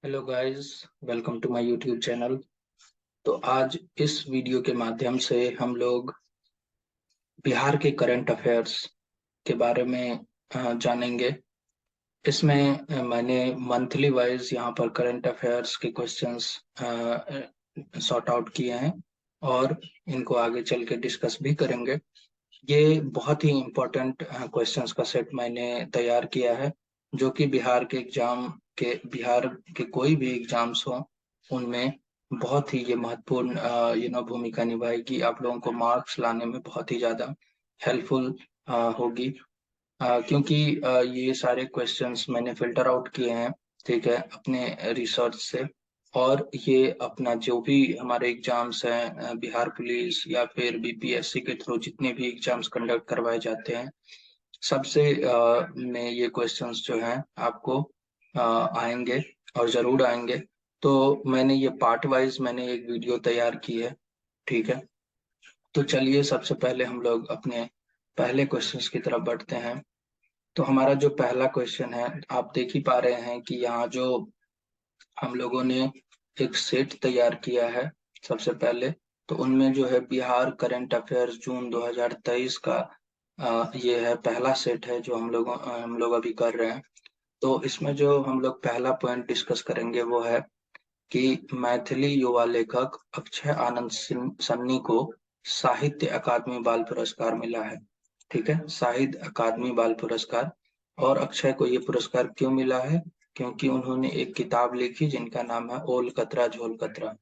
Hello guys, welcome to my YouTube channel. तो आज इस वीडियो के माध्यम से हम लोग बिहार के करंट अफेयर्स के बारे में जानेंगे। इसमें मैंने मंथली वाइज यहाँ पर करंट अफेयर्स के क्वेश्चंस सॉर्ट आउट किए हैं और इनको आगे चल के डिस्कस भी करेंगे। ये बहुत ही इम्पोर्टेंट क्वेश्चंस का सेट मैंने तैयार किया है, जो कि बिहार के कोई भी एग्जाम्स हो उनमें बहुत ही ये महत्वपूर्ण भूमिका निभाएगी। आप लोगों को मार्क्स लाने में बहुत ही ज्यादा हेल्पफुल होगी। क्योंकि ये सारे क्वेश्चंस मैंने फिल्टर आउट किए हैं, ठीक है, अपने रिसर्च से। और ये अपना जो भी हमारे एग्जाम्स हैं, बिहार पुलिस या फिर बीपीएससी के थ्रू जितने भी एग्जाम्स कंडक्ट करवाए जाते हैं, सबसे में ये क्वेश्चंस जो हैं आपको आएंगे और जरूर आएंगे। तो मैंने ये पार्ट वाइज मैंने एक वीडियो तैयार की है, ठीक है। तो चलिए सबसे पहले हम लोग अपने पहले क्वेश्चंस की तरफ बढ़ते हैं। तो हमारा जो पहला क्वेश्चन है, आप देख ही पा रहे हैं कि यहाँ जो हम लोगों ने एक सेट तैयार किया है सबसे पहले। तो उनमें जो है बिहार करंट अफेयर्स जून 2023 का ये है पहला सेट है जो हम लोग अभी कर रहे हैं। तो इसमें जो हम लोग पहला पॉइंट डिस्कस करेंगे वो है कि मैथिली युवा लेखक अक्षय आनंद सन्नी को साहित्य अकादमी बाल पुरस्कार मिला है, ठीक है, साहित्य अकादमी बाल पुरस्कार। और अक्षय को ये पुरस्कार क्यों मिला है? क्योंकि उन्होंने एक किताब लिखी जिनका नाम है ओल कतरा झोल कतरा,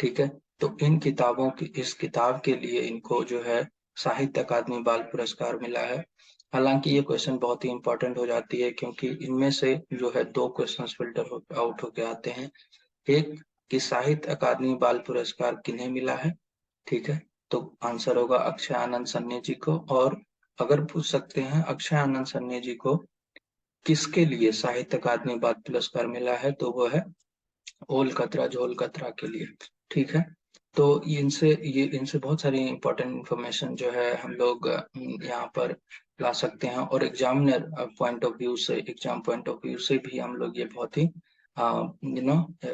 ठीक है। तो इस किताब के लिए इनको जो है साहित्य अकादमी बाल पुरस्कार मिला है। हालांकि ये क्वेश्चन बहुत ही इंपॉर्टेंट हो जाती है, क्योंकि इनमें से जो है दो क्वेश्चंस फिल्टर आउट होके आते हैं। एक, कि साहित्य अकादमी बाल पुरस्कार किन्हें मिला है, ठीक है। तो आंसर होगा अक्षय आनंद सन्नी जी को। और अगर पूछ सकते हैं अक्षय आनंद सन्नी जी को किसके लिए साहित्य अकादमी बाल पुरस्कार मिला है, तो वो है ओल कतरा झोल कतरा के लिए, ठीक है। तो इनसे बहुत सारी इंपॉर्टेंट इंफॉर्मेशन जो है हम लोग यहाँ पर ला सकते हैं। और एग्जाम पॉइंट ऑफ व्यू से भी हम लोग ये बहुत ही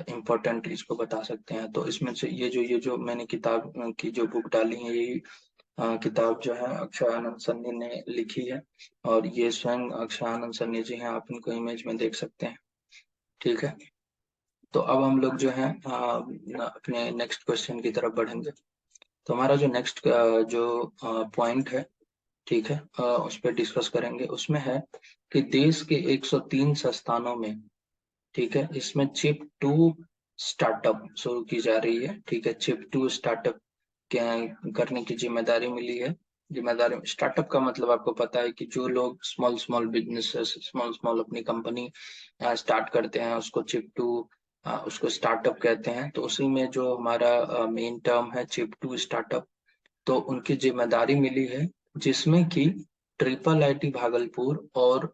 इम्पोर्टेंट इसको बता सकते हैं। तो इसमें से ये जो मैंने किताब की जो बुक डाली है, यही किताब जो है अक्षय आनंद सन्नी ने लिखी है। और ये स्वयं अक्षय आनंद सन्नी जी हैं, आप इनको इमेज में देख सकते हैं, ठीक है। तो अब हम लोग जो है अपने नेक्स्ट क्वेश्चन की तरफ बढ़ेंगे। तो हमारा जो नेक्स्ट जो पॉइंट है, ठीक है, उस पर डिस्कस करेंगे। उसमें है कि देश के 103 संस्थानों में, ठीक है, इसमें चिप टू स्टार्टअप शुरू की जा रही है, ठीक है। चिप टू स्टार्टअप करने की जिम्मेदारी मिली है। जिम्मेदारी स्टार्टअप का मतलब आपको पता है कि जो लोग small small businesses, small small अपनी कंपनी स्टार्ट करते हैं, उसको चिप टू उसको स्टार्टअप कहते हैं। तो उसी में जो हमारा मेन टर्म है चिप टू स्टार्टअप, तो उनकी जिम्मेदारी मिली है, जिसमें कि ट्रिपल आईटी भागलपुर और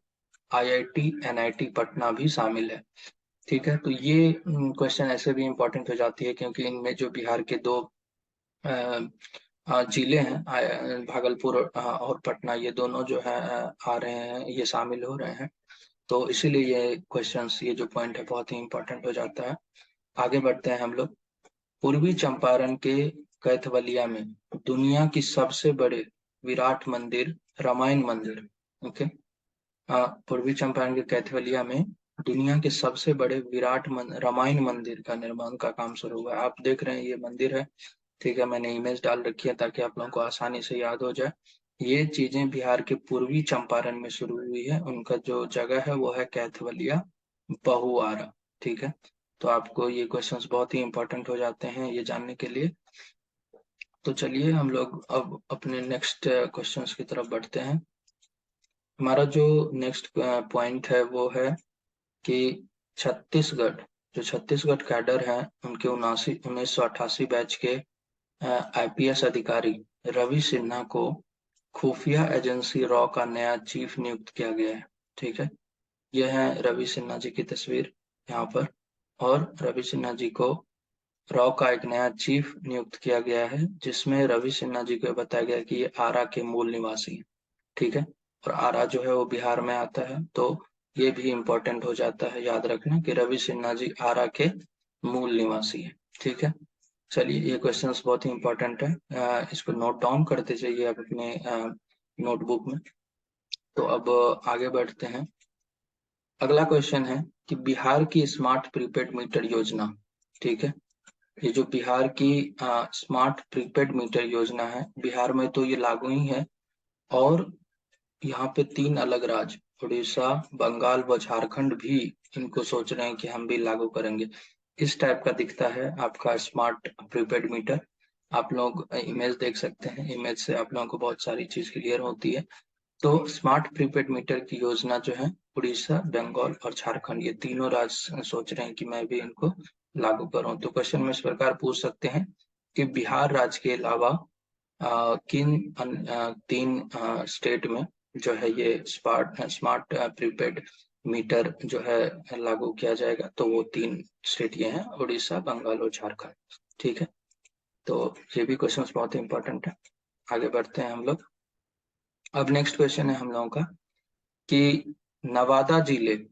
आईआईटी एनआईटी पटना भी शामिल है, ठीक है। तो ये क्वेश्चन ऐसे भी इम्पोर्टेंट हो जाती है, क्योंकि इनमें जो बिहार के दो जिले हैं, भागलपुर और पटना, ये दोनों जो है आ रहे हैं, ये शामिल हो रहे हैं। तो इसीलिए ये क्वेश्चंस, ये जो पॉइंट है बहुत ही इंपॉर्टेंट हो जाता है। आगे बढ़ते हैं हम लोग। पूर्वी चंपारण के कैथवलिया में दुनिया की सबसे बड़े विराट मंदिर, रामायण मंदिर, ओके। पूर्वी चंपारण के कैथवलिया में दुनिया के सबसे बड़े रामायण मंदिर का निर्माण का काम शुरू हुआ है। आप देख रहे हैं ये मंदिर है, ठीक है। मैंने इमेज डाल रखी है ताकि आप लोगों को आसानी से याद हो जाए। ये चीजें बिहार के पूर्वी चंपारण में शुरू हुई है। उनका जो जगह है वो है कैथवलिया बहुआरा, ठीक है। तो आपको ये क्वेश्चंस बहुत ही इंपॉर्टेंट हो जाते हैं ये जानने के लिए। तो चलिए हम लोग अब अपने नेक्स्ट क्वेश्चंस की तरफ बढ़ते हैं। हमारा जो नेक्स्ट पॉइंट है वो है कि छत्तीसगढ़ जो छत्तीसगढ़ कैडर है, उनके 1988 बैच के आईपीएस अधिकारी रवि सिन्हा को खुफिया एजेंसी रॉ का नया चीफ नियुक्त किया गया है, ठीक है। यह है रवि सिन्हा जी की तस्वीर यहाँ पर। और रवि सिन्हा जी को रॉ का एक नया चीफ नियुक्त किया गया है, जिसमें रवि सिन्हा जी को बताया गया कि ये आरा के मूल निवासी हैं, ठीक है। और आरा जो है वो बिहार में आता है। तो ये भी इम्पोर्टेंट हो जाता है याद रखना कि रवि सिन्हा जी आरा के मूल निवासी है। ठीक है, चलिए ये क्वेश्चंस बहुत ही इम्पोर्टेंट है, इसको नोट डाउन करते जाइए आप अपने नोटबुक में। तो अब आगे बढ़ते हैं। अगला क्वेश्चन है कि बिहार की स्मार्ट प्रीपेड मीटर योजना, ठीक है, ये जो बिहार की स्मार्ट प्रीपेड मीटर योजना है, बिहार में तो ये लागू ही है, और यहाँ पे 3 अलग राज्य उड़ीसा, बंगाल व झारखंड भी इनको सोच रहे हैं कि हम भी लागू करेंगे। इस टाइप का दिखता है आपका स्मार्ट प्रीपेड मीटर। आप लोग इमेज देख सकते हैं, इमेज से आप लोगों को बहुत सारी चीज क्लियर होती है। तो स्मार्ट प्रीपेड मीटर की योजना जो है उड़ीसा, बंगाल और झारखंड, ये तीनों राज्य सोच रहे हैं कि मैं भी इनको लागू करूं। तो क्वेश्चन में इस प्रकार पूछ सकते हैं कि बिहार राज्य के अलावा किन 3 स्टेट में जो है ये स्मार्ट स्मार्ट प्रीपेड मीटर जो है लागू किया जाएगा। तो वो 3 स्टेट ये हैं, उड़ीसा, बंगाल और झारखंड। ठीक है, तो ये भी क्वेश्चन बहुत इंपॉर्टेंट है। आगे बढ़ते हैं हम लोग। अब नेक्स्ट क्वेश्चन है हम लोगों का कि नवादा जिले,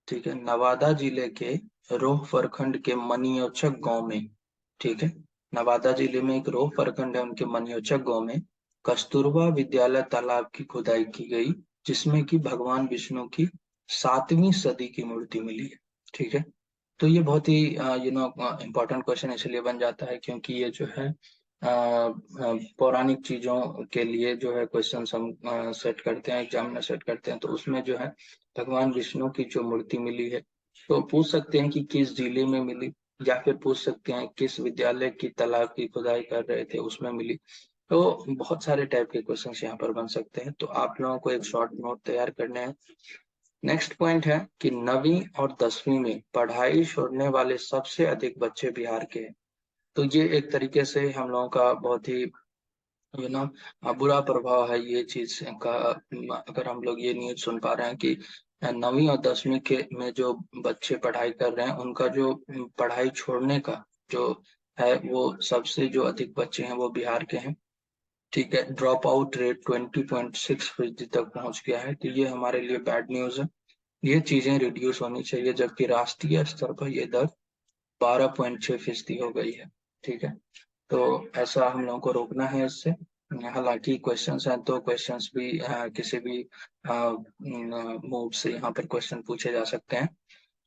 ठीक है, नवादा जिले के रोह प्रखंड के मनियोचक गांव में, ठीक है, नवादा जिले में एक रोह प्रखंड है, उनके मनियोचक गांव में कस्तूरबा विद्यालय तालाब की खुदाई की गई, जिसमें कि भगवान विष्णु की 7वीं सदी की मूर्ति मिली है। ठीक है, तो ये बहुत ही इम्पोर्टेंट क्वेश्चन इसलिए बन जाता है क्योंकि ये जो है पौराणिक चीजों के लिए जो है क्वेश्चन हम सेट करते हैं, एग्जाम में सेट करते हैं, तो उसमें जो है भगवान विष्णु की जो मूर्ति मिली है, तो पूछ सकते हैं कि किस जिले में मिली, या फिर पूछ सकते हैं किस विद्यालय की तालाब की खुदाई कर रहे थे उसमें मिली। तो बहुत सारे टाइप के क्वेश्चंस यहाँ पर बन सकते हैं, तो आप लोगों को एक शॉर्ट नोट तैयार करने हैं। नेक्स्ट पॉइंट है कि 9वीं और 10वीं में पढ़ाई छोड़ने वाले सबसे अधिक बच्चे बिहार के हैं। तो ये एक तरीके से हम लोगों का बहुत ही बुरा प्रभाव है ये चीज का। अगर हम लोग ये न्यूज सुन पा रहे हैं कि 9वीं और 10वीं के में जो बच्चे पढ़ाई कर रहे हैं, उनका जो पढ़ाई छोड़ने का जो है वो सबसे जो अधिक बच्चे हैं वो बिहार के हैं। ठीक है, ड्रॉप आउट रेट 20.6% तक पहुंच गया है, तो ये हमारे लिए बैड न्यूज है। ये चीजें रिड्यूस होनी चाहिए, जबकि राष्ट्रीय स्तर पर ये दर 12.6% हो गई है। ठीक है, तो ऐसा हम लोगों को रोकना है इससे। हालांकि क्वेश्चंस हैं तो क्वेश्चंस भी किसी भी मूव से यहाँ पर क्वेश्चन पूछे जा सकते हैं।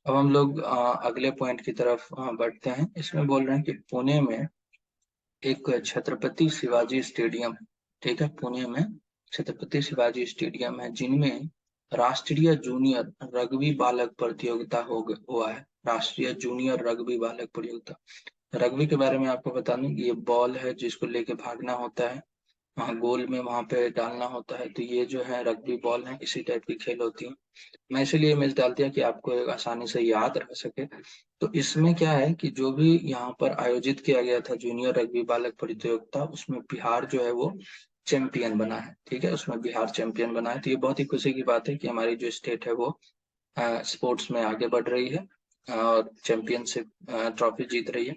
अब हम लोग अगले पॉइंट की तरफ बढ़ते हैं। इसमें बोल रहे हैं कि पुणे में एक छत्रपति शिवाजी स्टेडियम, ठीक है, पुणे में छत्रपति शिवाजी स्टेडियम है, जिनमें राष्ट्रीय जूनियर रग्बी बालक प्रतियोगिता हुआ है। राष्ट्रीय जूनियर रग्बी बालक प्रतियोगिता। रग्बी के बारे में आपको बता दूं कि ये बॉल है जिसको लेके भागना होता है, हाँ, गोल में वहां पे डालना होता है, तो ये जो है रग्बी बॉल है, इसी टाइप की खेल होती है। मैं इसीलिए इमेज डाल दिया कि आपको एक आसानी से याद रह सके। तो इसमें क्या है कि जो भी यहाँ पर आयोजित किया गया था जूनियर रग्बी बालक प्रतियोगिता, उसमें बिहार जो है वो चैंपियन बना है। ठीक है, उसमें बिहार चैंपियन बना है, तो ये बहुत ही खुशी की बात है कि हमारी जो स्टेट है वो स्पोर्ट्स में आगे बढ़ रही है और चैंपियनशिप ट्रॉफी जीत रही है।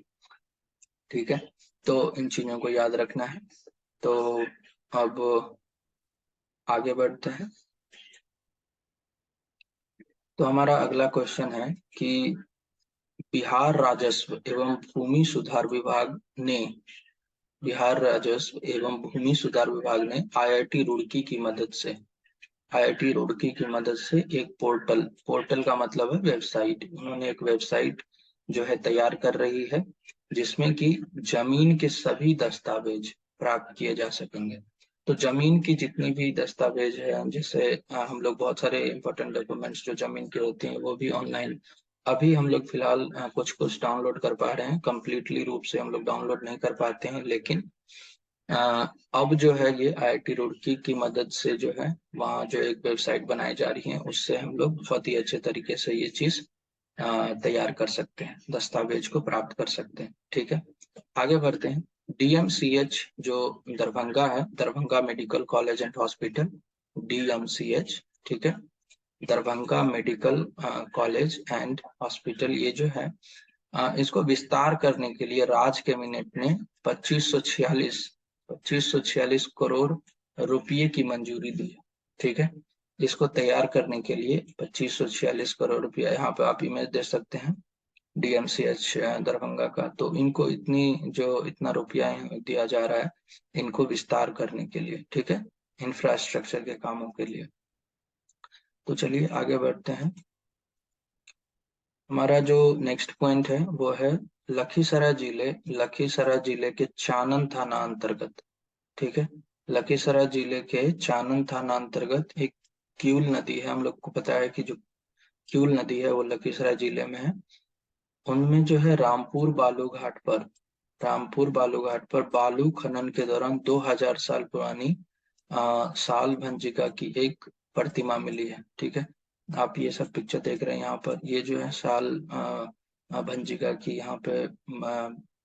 ठीक है, तो इन चीजों को याद रखना है। तो अब आगे बढ़ते हैं। तो हमारा अगला क्वेश्चन है कि बिहार राजस्व एवं भूमि सुधार विभाग ने बिहार राजस्व एवं भूमि सुधार विभाग ने आईआईटी रुड़की की मदद से, आईआईटी रुड़की की मदद से एक पोर्टल, पोर्टल का मतलब है वेबसाइट, उन्होंने एक वेबसाइट जो है तैयार कर रही है, जिसमें कि जमीन के सभी दस्तावेज प्राप्त किए जा सकेंगे। तो जमीन की जितनी भी दस्तावेज है, जैसे हम लोग बहुत सारे इंपॉर्टेंट डॉक्यूमेंट्स जो जमीन के होते हैं वो भी ऑनलाइन अभी हम लोग फिलहाल कुछ कुछ डाउनलोड कर पा रहे हैं, कंप्लीटली रूप से हम लोग डाउनलोड नहीं कर पाते हैं, लेकिन अब जो है ये आईआईटी रुड़की की मदद से जो है वहाँ जो एक वेबसाइट बनाई जा रही है, उससे हम लोग बहुत ही अच्छे तरीके से ये चीज तैयार कर सकते हैं, दस्तावेज को प्राप्त कर सकते हैं। ठीक है, आगे बढ़ते हैं। डीएमसीएच जो दरभंगा है, Darbhanga medical college and hospital, DMCH, ठीक है, Darbhanga medical college and hospital, ये जो है इसको विस्तार करने के लिए राज्य कैबिनेट ने 2546 करोड़ रुपये की मंजूरी दी है। ठीक है, जिसको तैयार करने के लिए 2546 करोड़ रुपया, यहाँ पे आप इमेज दे सकते हैं डीएमसीएच दरभंगा का। तो इनको इतना रुपया दिया जा रहा है इनको विस्तार करने के लिए, ठीक है, इंफ्रास्ट्रक्चर के कामों के लिए। तो चलिए आगे बढ़ते हैं। हमारा जो नेक्स्ट पॉइंट है वो है लखीसराय जिले के चानन थाना अंतर्गत, ठीक है, लखीसराय जिले के चानन थाना अंतर्गत एक क्यूल नदी है। हम लोग को पता है कि जो क्यूल नदी है वो लखीसराय जिले में है। उनमें जो है रामपुर बालूघाट पर बालू खनन के दौरान 2000 साल पुरानी साल भंजिका की एक प्रतिमा मिली है, ठीक है। आप ये सब पिक्चर देख रहे हैं यहाँ पर, ये जो है साल भंजिका की यहाँ पे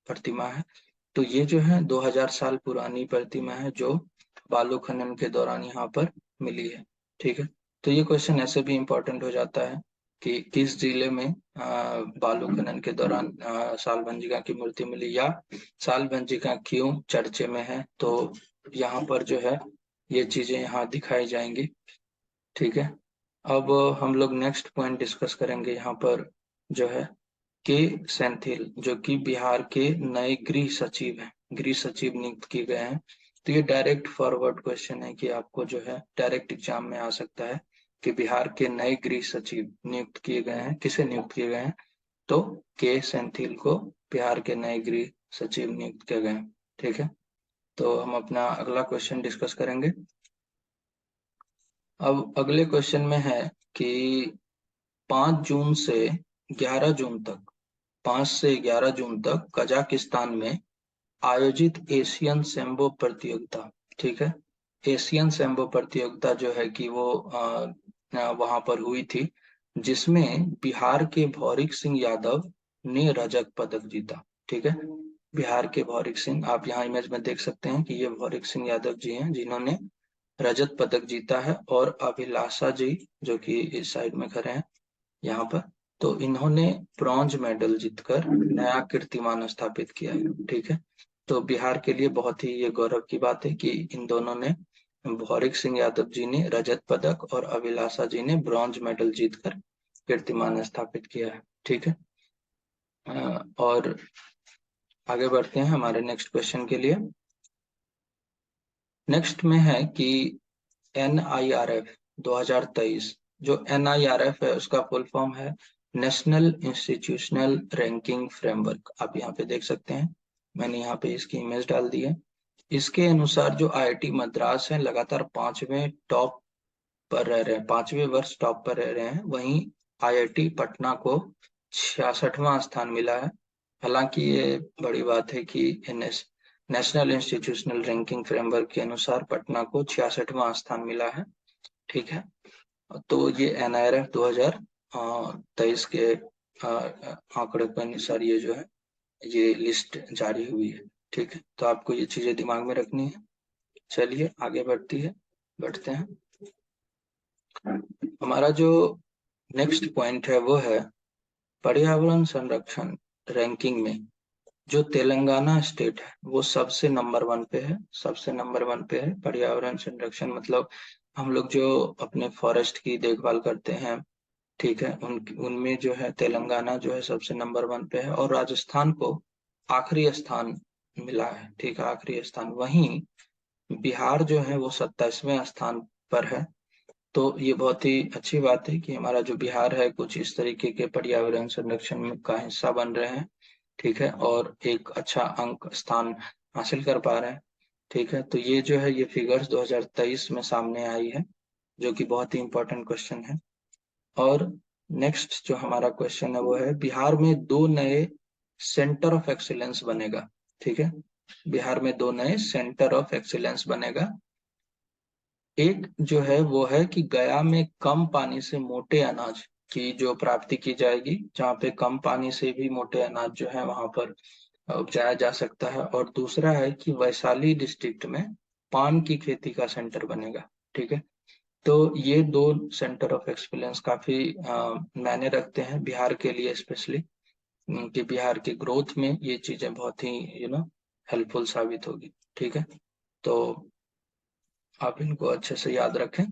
प्रतिमा है। तो ये जो है 2000 साल पुरानी प्रतिमा है जो बालू खनन के दौरान यहाँ पर मिली है, ठीक है। तो ये क्वेश्चन ऐसे भी इम्पोर्टेंट हो जाता है कि किस जिले में बालू खनन के दौरान साल भंजिका की मूर्ति मिली, या साल भंजिका क्यों चर्चे में है। तो यहाँ पर जो है ये चीजें यहाँ दिखाई जाएंगी, ठीक है। अब हम लोग नेक्स्ट पॉइंट डिस्कस करेंगे यहाँ पर, जो है के सेंथिल, जो कि बिहार के नए गृह सचिव हैं, गृह सचिव नियुक्त किए गए हैं। तो ये डायरेक्ट फॉरवर्ड क्वेश्चन है कि आपको जो है डायरेक्ट एग्जाम में आ सकता है कि बिहार के नए गृह सचिव नियुक्त किए गए हैं, किसे नियुक्त किए गए हैं। तो के सेंथिल को बिहार के नए गृह सचिव नियुक्त किए गए हैं, ठीक है। तो हम अपना अगला क्वेश्चन डिस्कस करेंगे। अब अगले क्वेश्चन में है कि 5 जून से 11 जून तक 5 से 11 जून तक कजाकिस्तान में आयोजित एशियन सैम्बो प्रतियोगिता, ठीक है, एशियन सैम्बो प्रतियोगिता जो है कि वो वहां पर हुई थी, जिसमें बिहार के भौरिक सिंह यादव ने रजत पदक जीता, ठीक है। बिहार के भौरिक सिंह, आप यहाँ इमेज में देख सकते हैं कि ये भौरिक सिंह यादव जी हैं जिन्होंने रजत पदक जीता है, और अभिलाषा जी जो कि इस साइड में खड़े हैं यहाँ पर, तो इन्होंने ब्रॉन्ज मेडल जीतकर नया कीर्तिमान स्थापित किया है, ठीक है। तो बिहार के लिए बहुत ही ये गौरव की बात है कि इन दोनों ने, भौरिक सिंह यादव जी ने रजत पदक और अभिलाषा जी ने ब्रॉन्ज मेडल जीतकर कीर्तिमान स्थापित किया है, ठीक है। और आगे बढ़ते हैं हमारे नेक्स्ट क्वेश्चन के लिए। नेक्स्ट में है कि NIRF 2023, जो NIRF है उसका फुल फॉर्म है नेशनल इंस्टीट्यूशनल रैंकिंग फ्रेमवर्क। आप यहाँ पे देख सकते हैं, मैंने यहाँ पे इसकी इमेज डाल दी है। इसके अनुसार जो IIT मद्रास है लगातार 5वें वर्ष टॉप पर रह रहे हैं, वहीं IIT पटना को 66वां स्थान मिला है। हालांकि ये बड़ी बात है कि नेशनल इंस्टीट्यूशनल रैंकिंग फ्रेमवर्क के अनुसार पटना को 66वां स्थान मिला है, ठीक है। तो ये NIRF 2023 के आंकड़े के अनुसार ये जो है ये लिस्ट जारी हुई है, ठीक है। तो आपको ये चीजें दिमाग में रखनी है। चलिए आगे बढ़ते हैं। हमारा जो नेक्स्ट पॉइंट है वो है पर्यावरण संरक्षण रैंकिंग में जो तेलंगाना स्टेट है वो सबसे नंबर 1 पे है, सबसे नंबर 1 पे है पर्यावरण संरक्षण। मतलब हम लोग जो अपने फॉरेस्ट की देखभाल करते हैं, ठीक है, उन उनमें जो है तेलंगाना जो है सबसे नंबर 1 पे है, और राजस्थान को आखिरी स्थान मिला है, ठीक है, आखिरी स्थान। वहीं बिहार जो है वो 27वें स्थान पर है। तो ये बहुत ही अच्छी बात है कि हमारा जो बिहार है कुछ इस तरीके के पर्यावरण संरक्षण में का हिस्सा बन रहे हैं, ठीक है, और एक अच्छा अंक स्थान हासिल कर पा रहे हैं, ठीक है। तो ये जो है ये फिगर्स 2023 में सामने आई है, जो कि बहुत ही इंपॉर्टेंट क्वेश्चन है। और नेक्स्ट जो हमारा क्वेश्चन है वो है बिहार में 2 नए सेंटर ऑफ एक्सीलेंस बनेगा, ठीक है, बिहार में 2 नए सेंटर ऑफ एक्सीलेंस बनेगा। एक जो है वो है कि गया में कम पानी से मोटे अनाज की जो प्राप्ति की जाएगी, जहाँ पे कम पानी से भी मोटे अनाज जो है वहां पर उपजाया जा सकता है। और दूसरा है कि वैशाली डिस्ट्रिक्ट में पान की खेती का सेंटर बनेगा, ठीक है। तो ये 2 सेंटर ऑफ एक्ससीलेंस काफी मायने रखते हैं बिहार के लिए, स्पेशली कि बिहार के ग्रोथ में ये चीजें बहुत ही हेल्पफुल साबित होगी, ठीक है। तो आप इनको अच्छे से याद रखें।